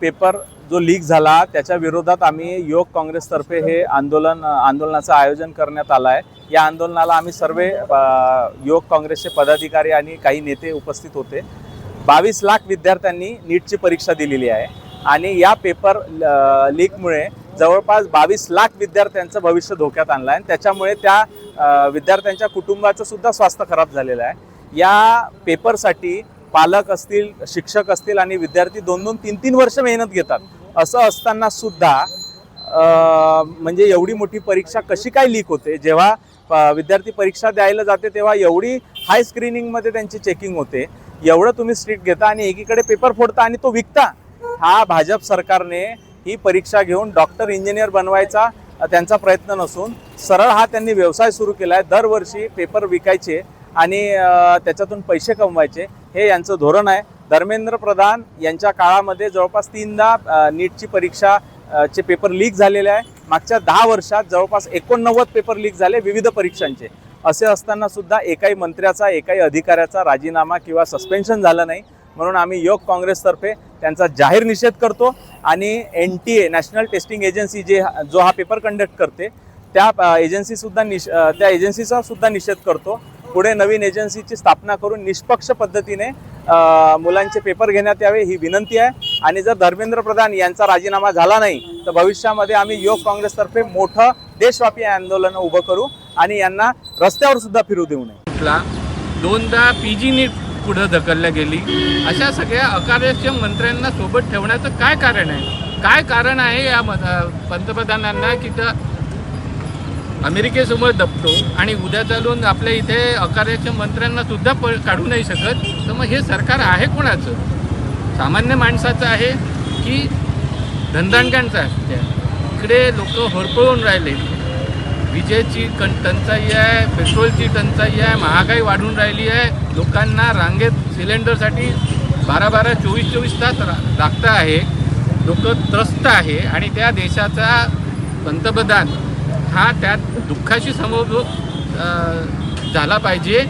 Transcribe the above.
Paper जो leak झाला त्याच्या विरोधात आम्ही युवक काँग्रेसतर्फे हे आंदोलनाचं आयोजन करण्यात आलं आहे। या आंदोलनाला आम्ही सर्व युवक काँग्रेसचे पदाधिकारी आणि काही नेते उपस्थित होते। 22 लाख विद्यार्थ्यांनी नीटची परीक्षा दिलेली आहे आणि या पेपर लीकमुळे जवळपास 22 लाख विद्यार्थ्यांचं भविष्य धोक्यात आणलं आहे। त्याच्यामुळे त्या विद्यार्थ्यांच्या कुटुंबाचं सुद्धा स्वास्थ्य खराब झालेलं आहे। या पेपरसाठी पालक असतील, शिक्षक असतील आणि विद्यार्थी 2-2, 3-3 वर्ष मेहनत घेतात। असं असताना सुद्धा म्हणजे एवढी मोठी परीक्षा कशी काय लीक होते? जेव्हा विद्यार्थी परीक्षा द्यायला जाते तेव्हा एवढी हाय स्क्रीनिंगमध्ये त्यांची चेकिंग होते, एवढं तुम्ही स्ट्रिक्ट घेता आणि एकीकडे पेपर फोडता आणि तो विकता। हा भाजप सरकारने ही परीक्षा घेऊन डॉक्टर इंजिनियर बनवायचा त्यांचा प्रयत्न नसून सरळ हा त्यांनी व्यवसाय सुरू केला आहे। दरवर्षी पेपर विकायचे आणि त्याच्यातून पैसे कमवायचे, हे यांचं धोरण आहे। धर्मेंद्र प्रधान यांच्या काळामध्ये जवळपास 3दा नीटची परीक्षा चे पेपर लीक झालेले आहे। मागच्या 10 वर्षात जवळपास 89 पेपर लीक झाले विविध परीक्षांचे। असे असताना सुद्धा एकाही मंत्र्याचा, एकाही अधिकाऱ्याचा राजीनामा किंवा सस्पेन्शन झालं नाही। म्हणून आम्ही युवक काँग्रेसतर्फे त्यांचा जाहीर निषेध करतो आणि NTA नॅशनल टेस्टिंग एजन्सी जो हा पेपर कंडक्ट करते त्या एजन्सीचा सुद्धा निषेध करतो। पुढे नवीन एजन्सीची स्थापना करून निष्पक्ष पद्धतीने मुलांचे पेपर घेण्यात यावे ही विनंती आहे। आणि जर धर्मेंद्र प्रधान यांचा राजीनामा झाला नाही तर भविष्यामध्ये आम्ही युवक काँग्रेसतर्फे मोठं देशव्यापी आंदोलन उभं करू आणि यांना रस्त्यावर सुद्धा फिरू देऊ नये। 2दा PG नीट पुढे ढकलल्या गेली। अशा सगळ्या अकार्यक्षम मंत्र्यांना सोबत ठेवण्याचं काय कारण आहे? काय कारण आहे या पंतप्रधानांना की त्या अमेरिकेसमोर दबतो आणि उद्या चालून आपल्या इथे अकार्यक्षम मंत्र्यांना सुद्धा काढू नाही शकत? तर मग हे सरकार आहे कोणाचं? सामान्य माणसाचं आहे की धनदांडग्यांचं आहे? इकडे लोक होरपळून राहिले, विजेची टंचाई आहे, पेट्रोलची टंचाई आहे, महागाई वाढून राहिली आहे, लोकांना रांगेत सिलेंडरसाठी 12-12, 24-24 तास लागतं आहे, लोक त्रस्त आहे आणि त्या देशाचा पंतप्रधान हा त्यात दुःखाशी समोर झाला पाहिजे।